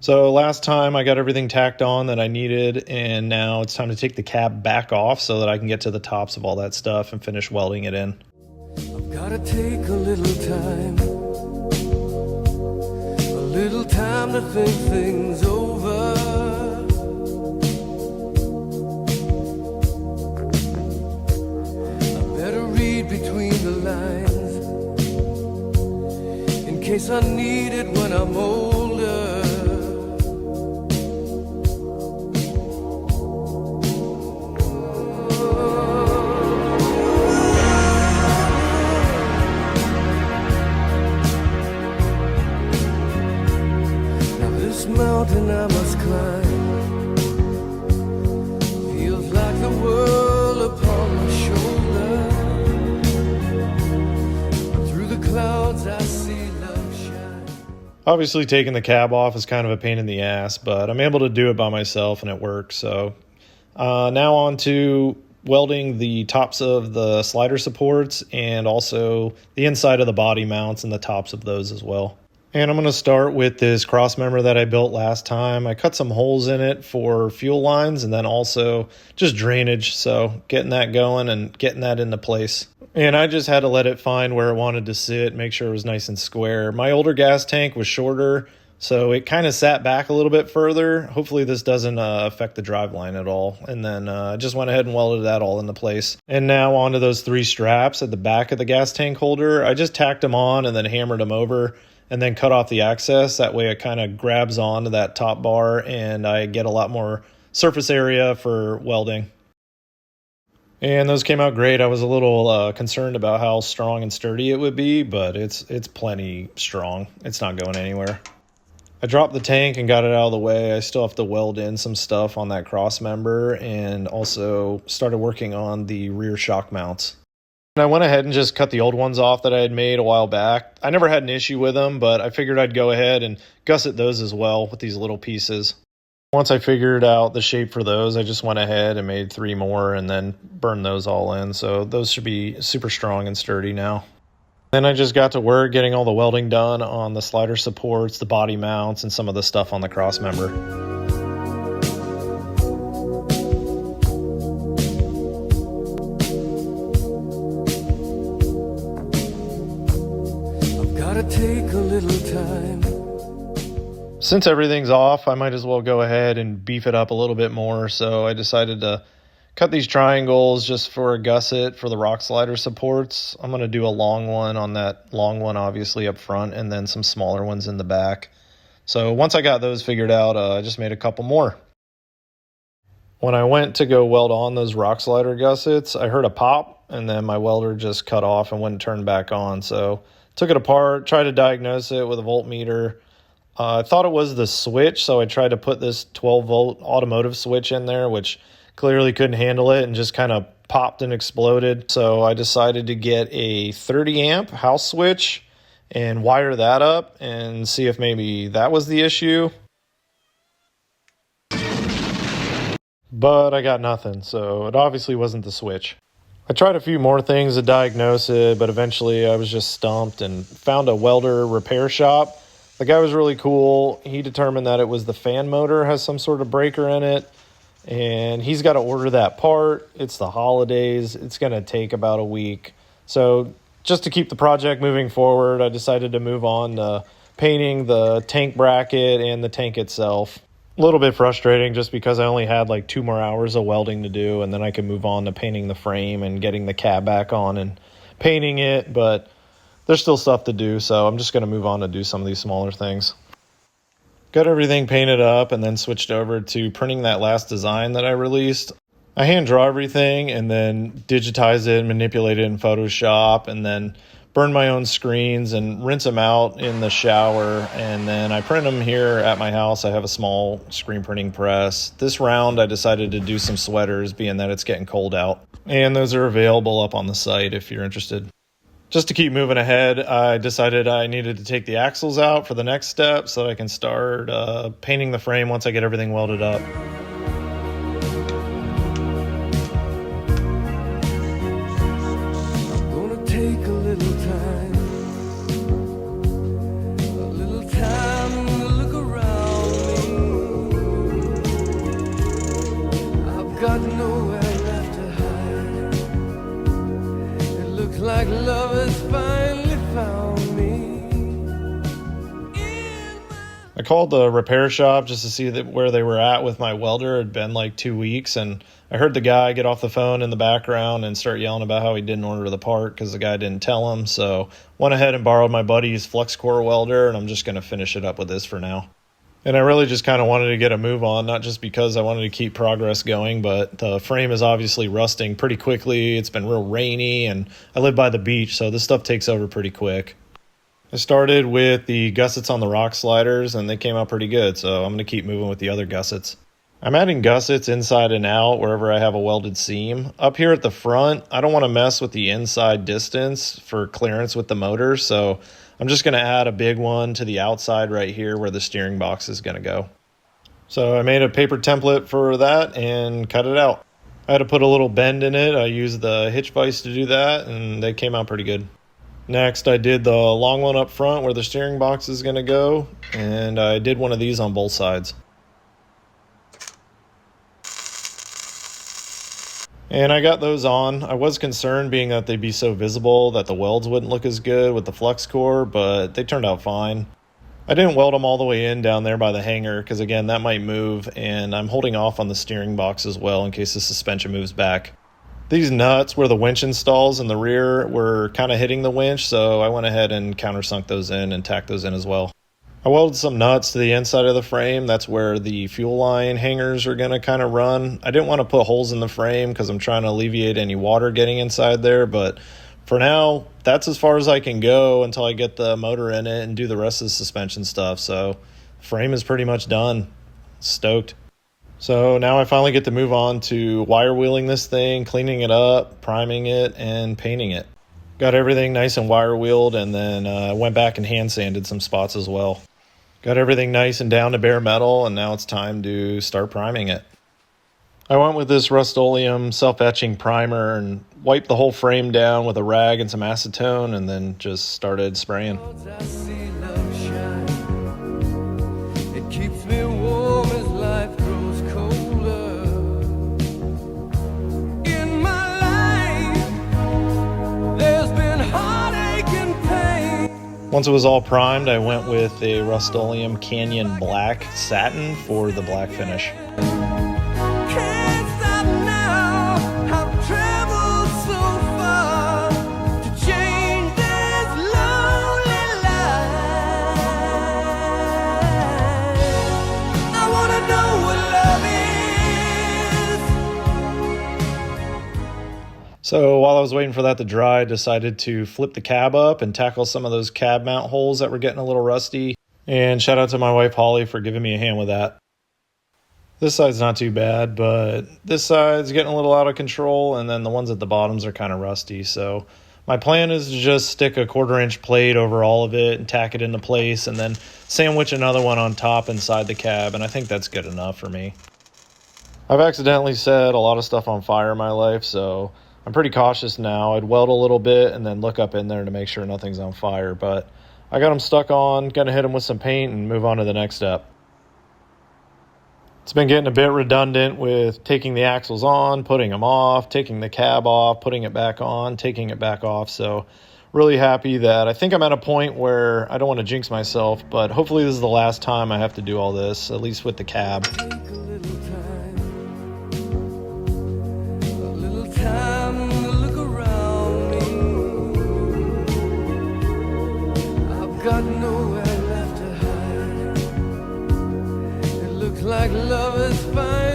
So last time I got everything tacked on that I needed, and now it's time to take the cab back off so that I can get to the tops of all that stuff and finish welding it in. I've gotta take a little time to think things over. I better read between the lines in case I need it when I'm older. Mountain I must climb feels like the world upon my shoulder. Through the clouds I see love shine. Obviously taking the cab off is kind of a pain in the ass, but I'm able to do it by myself and it works. So now on to welding the tops of the slider supports and also the inside of the body mounts and the tops of those as well. And I'm going to start with this cross member that I built last time. I cut some holes in it for fuel lines and then also just drainage. So getting that going and getting that into place. And I just had to let it find where it wanted to sit, make sure it was nice and square. My older gas tank was shorter, so it kind of sat back a little bit further. Hopefully this doesn't affect the drive line at all. And then I just went ahead and welded that all into place. And now onto those 3 straps at the back of the gas tank holder. I just tacked them on and then hammered them over, and then cut off the access. That way it kind of grabs onto that top bar and I get a lot more surface area for welding. And those came out great. I was a little concerned about how strong and sturdy it would be, but it's plenty strong. It's not going anywhere. I dropped the tank and got it out of the way. I still have to weld in some stuff on that cross member and also started working on the rear shock mounts. I went ahead and just cut the old ones off that I had made a while back. I never had an issue with them, but I figured I'd go ahead and gusset those as well with these little pieces. Once I figured out the shape for those, I just went ahead and made 3 more and then burned those all in. So those should be super strong and sturdy now. Then I just got to work getting all the welding done on the slider supports, the body mounts, and some of the stuff on the cross member. Take a little time. Since everything's off, I might as well go ahead and beef it up a little bit more. So I decided to cut these triangles just for a gusset for the rock slider supports. I'm going to do a long one on that long one, obviously up front, and then some smaller ones in the back. So once I got those figured out, I just made a couple more. When I went to go weld on those rock slider gussets, I heard a pop, and then my welder just cut off and wouldn't turn back on. So took it apart, tried to diagnose it with a voltmeter. I thought it was the switch, so I tried to put this 12-volt automotive switch in there, which clearly couldn't handle it and just kind of popped and exploded. So I decided to get a 30-amp house switch and wire that up and see if maybe that was the issue. But I got nothing, so it obviously wasn't the switch. I tried a few more things to diagnose it, but eventually I was just stumped and found a welder repair shop. The guy was really cool. He determined that it was the fan motor has some sort of breaker in it, and he's got to order that part. It's the holidays. It's going to take about a week. So just to keep the project moving forward, I decided to move on to painting the tank bracket and the tank itself. A little bit frustrating just because I only had like 2 more hours of welding to do, and then I could move on to painting the frame and getting the cab back on and painting it, but there's still stuff to do, so I'm just going to move on to do some of these smaller things. Got everything painted up and then switched over to printing that last design that I released. I hand draw everything and then digitize it and manipulate it in Photoshop and then burn my own screens and rinse them out in the shower, and then I print them here at my house. I have a small screen printing press. This round I decided to do some sweaters, being that it's getting cold out, and those are available up on the site if you're interested. Just to keep moving ahead, I decided I needed to take the axles out for the next step so that I can start painting the frame once I get everything welded up. A little time to look around me. I called the repair shop just to see where they were at with my welder. It had been like 2 weeks, and I heard the guy get off the phone in the background and start yelling about how he didn't order the part because the guy didn't tell him. So went ahead and borrowed my buddy's flux core welder, and I'm just going to finish it up with this for now. And I really just kind of wanted to get a move on, not just because I wanted to keep progress going, but the frame is obviously rusting pretty quickly. It's been real rainy, and I live by the beach, so this stuff takes over pretty quick. I started with the gussets on the rock sliders, and they came out pretty good, so I'm going to keep moving with the other gussets. I'm adding gussets inside and out wherever I have a welded seam. Up here at the front, I don't want to mess with the inside distance for clearance with the motor, so I'm just going to add a big one to the outside right here where the steering box is going to go. So I made a paper template for that and cut it out. I had to put a little bend in it. I used the hitch vise to do that, and they came out pretty good. Next, I did the long one up front where the steering box is going to go, and I did one of these on both sides. And I got those on. I was concerned being that they'd be so visible that the welds wouldn't look as good with the flux core, but they turned out fine. I didn't weld them all the way in down there by the hanger because, again, that might move, and I'm holding off on the steering box as well in case the suspension moves back. These nuts where the winch installs in the rear were kind of hitting the winch, so I went ahead and countersunk those in and tacked those in as well. I welded some nuts to the inside of the frame. That's where the fuel line hangers are going to kind of run. I didn't want to put holes in the frame because I'm trying to alleviate any water getting inside there, but for now, that's as far as I can go until I get the motor in it and do the rest of the suspension stuff. So the frame is pretty much done. Stoked. So now I finally get to move on to wire wheeling this thing, cleaning it up, priming it, and painting it. Got everything nice and wire wheeled, and then went back and hand sanded some spots as well. Got everything nice and down to bare metal, and now it's time to start priming it. I went with this Rust-Oleum self-etching primer and wiped the whole frame down with a rag and some acetone, and then just started spraying. I see love shine. It keeps me warm as life grows colder. In my life, there's been heartache and pain. Once it was all primed, I went with a Rust-Oleum Canyon Black Satin for the black finish. Can't stop now. I've traveled so far to change this lonely life. I wanna know what love is. So while I was waiting for that to dry, I decided to flip the cab up and tackle some of those cab mount holes that were getting a little rusty. And shout out to my wife Holly for giving me a hand with that. This side's not too bad, but this side's getting a little out of control, and then the ones at the bottoms are kind of rusty. So my plan is to just stick a 1/4-inch plate over all of it and tack it into place, and then sandwich another one on top inside the cab, and I think that's good enough for me. I've accidentally set a lot of stuff on fire in my life, so I'm pretty cautious now. I'd weld a little bit and then look up in there to make sure nothing's on fire, but I got them stuck on, gonna hit them with some paint and move on to the next step. It's been getting a bit redundant with taking the axles on, putting them off, taking the cab off, putting it back on, taking it back off. So really happy that I think I'm at a point where I don't want to jinx myself, but hopefully this is the last time I have to do all this, at least with the cab. Take a little time to look around me. I've got nowhere left to hide. It looks like love is fine.